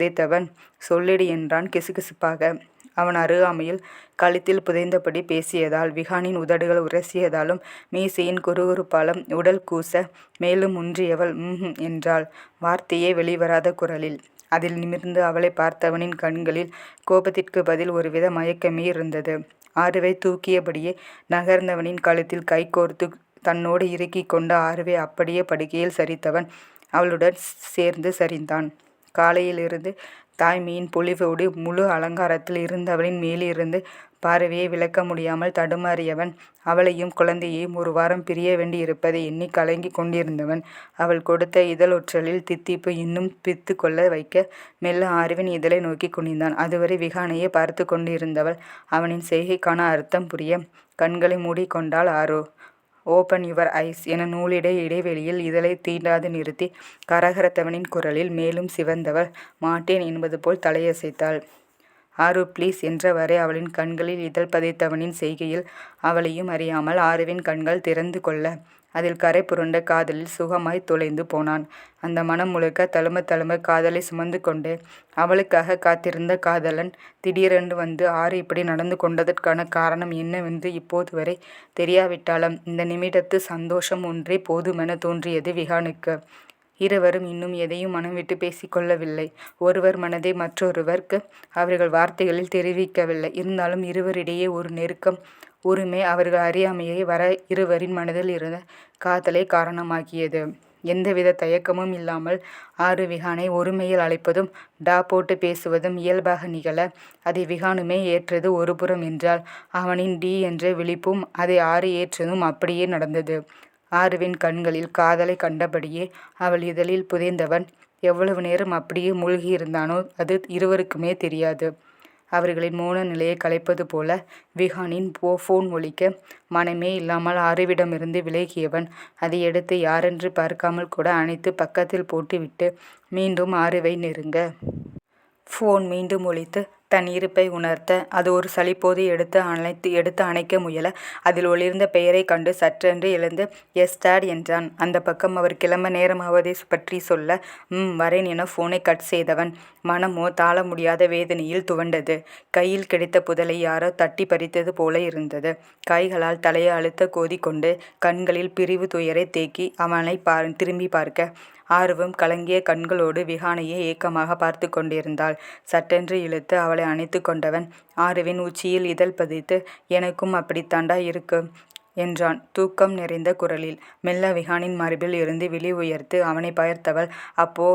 புதைத்தவன். சொல்லிடு என்றான் கிசுகிசுப்பாக. அவன் அருகாமையில் கழுத்தில் புதைந்தபடி பேசியதால் விஹானின் உதடுகள் உரசியதாலும் மீசையின் குறுகுறுப்பாலும் உடல் கூச மேலும் முன்றியவள் என்றாள், வார்த்தையே வெளிவராத குரலில். அதில் நிமிர்ந்து அவளை பார்த்தவனின் கண்களில் கோபத்திற்கு பதில் ஒருவித மயக்கமே இருந்தது. ஆருவை தூக்கியபடியே நகர்ந்தவனின் கழுத்தில் கை கோர்த்து தன்னோடு இறுக்கிக் கொண்ட ஆருவை அப்படியே படுக்கையில் சரித்தவன் அவளுடன் சேர்ந்து சரிந்தான். காலையிலிருந்து தாய்மையின் பொலிவோடு முழு அலங்காரத்தில் இருந்தவளின் மேலிருந்து பார்வையை விலக்க முடியாமல் தடுமாறியவன் அவளையும் குழந்தையையும் ஒரு வாரம் பிரிய வேண்டியிருப்பதை எண்ணி கலங்கி கொண்டிருந்தவன் அவள் கொடுத்த இதழொற்றலில் தித்திப்பு இன்னும் பித்து கொள்ள வைக்க மெல்ல ஆருவின் இதழை நோக்கி குனிந்தான். அதுவரை விஹானையே பார்த்து கொண்டிருந்தவள் அவனின் செய்கைக்கான அர்த்தம் புரிய கண்களை மூடிக்கொண்டாள். ஆரோ, ஓப்பன் யுவர் ஐஸ் என நூலிடை இடைவெளியில் இதழை தீண்டாது நிறுத்தி கரகரத்தவனின் குரலில் மேலும் சிவந்தவள் மாட்டேன் என்பது போல் தலையசைத்தாள். ஆரு ப்ளீஸ் என்றவரை அவளின் கண்களில் இதழ் பதித்தவனின் செய்கையில் அவளையும் அறியாமல் ஆருவின் கண்கள் திறந்து கொள்ள அதில் கரை புரண்ட காதலில் சுகமாய் தொலைந்து போனான். அந்த மனம் முழுக்க தழும தழும காதலை சுமந்து கொண்டு அவளுக்காக காத்திருந்த காதலன் திடீரென்று வந்து ஆறு இப்படி நடந்து கொண்டதற்கான காரணம் என்னவென்று இப்போது வரை தெரியாவிட்டாலும் இந்த நிமிடத்து சந்தோஷம் ஒன்றே போதுமென தோன்றியது விஹானுக்கு. இருவரும் இன்னும் எதையும் மனம் விட்டு பேசிக்கொள்ளவில்லை. ஒருவர் மனதை மற்றொருவருக்கு அவர்கள் வார்த்தைகளில் தெரிவிக்கவில்லை. இருந்தாலும் இருவரிடையே ஒரு நெருக்கம், உரிமை அவர்கள் அறியாமையை வர இருவரின் மனதில் இருந்த காதலை காரணமாக்கியது. எந்தவித தயக்கமும் இல்லாமல் ஆறு விஹானை ஒருமையில் அழைப்பதும் டா போட்டு பேசுவதும் இயல்பாக நிகழ அதை விஹானுமே ஏற்றது ஒருபுறம் என்றால் அவனின் டி என்ற விழிப்பும் அதை ஆறு ஏற்றதும் அப்படியே நடந்தது. ஆருவின் கண்களில் காதலை கண்டபடியே அவள் இதழில் புதைந்தவன் எவ்வளவு நேரம் அப்படியே மூழ்கியிருந்தானோ அது இருவருக்குமே தெரியாது. அவர்களின் மௌன நிலையை கலைப்பது போல விஹானின் போன் ஒலிக்க மனமே இல்லாமல் ஆருவிடமிருந்து விலகியவன் அதை எடுத்து யாரென்று பார்க்காமல் கூட அணைத்து பக்கத்தில் போட்டுவிட்டு மீண்டும் ஆருவை நெருங்க போன் மீண்டும் ஒலித்து தன் இருப்பை உணர்த்த அது ஒரு சலிப்போது எடுத்து அணைக்க முயல அதில் ஒளிர்ந்த பெயரை கண்டு சற்றென்று எழுந்து எஸ் டாட் என்றான். அந்த பக்கம் அவர் கிளம்ப நேரமாவதை பற்றி சொல்ல வரேன் என போனை கட் செய்தவன் மனமோ தாள முடியாத வேதனையில் துவண்டது. கையில் கிடைத்த புதலை யாரோ தட்டி பறித்தது போல இருந்தது. கைகளால் தலையை அழுத்த கோதி கொண்டு கண்களில் பிரிவு துயரை தேக்கி அவனை திரும்பி பார்க்க ஆர்வம் கலங்கிய கண்களோடு விஹானையே ஏக்கமாக பார்த்து கொண்டிருந்தாள். சட்டென்று இழுத்து அவளை அணைத்து கொண்டவன் ஆருவின் உச்சியில் இதழ் பதித்து எனக்கும் அப்படித்தாண்டா இருக்கு என்றான் தூக்கம் நிறைந்த குரலில். மெல்ல விஹானின் மார்பில் இருந்து விழி உயர்த்து அவனை பார்த்தவள் அப்போ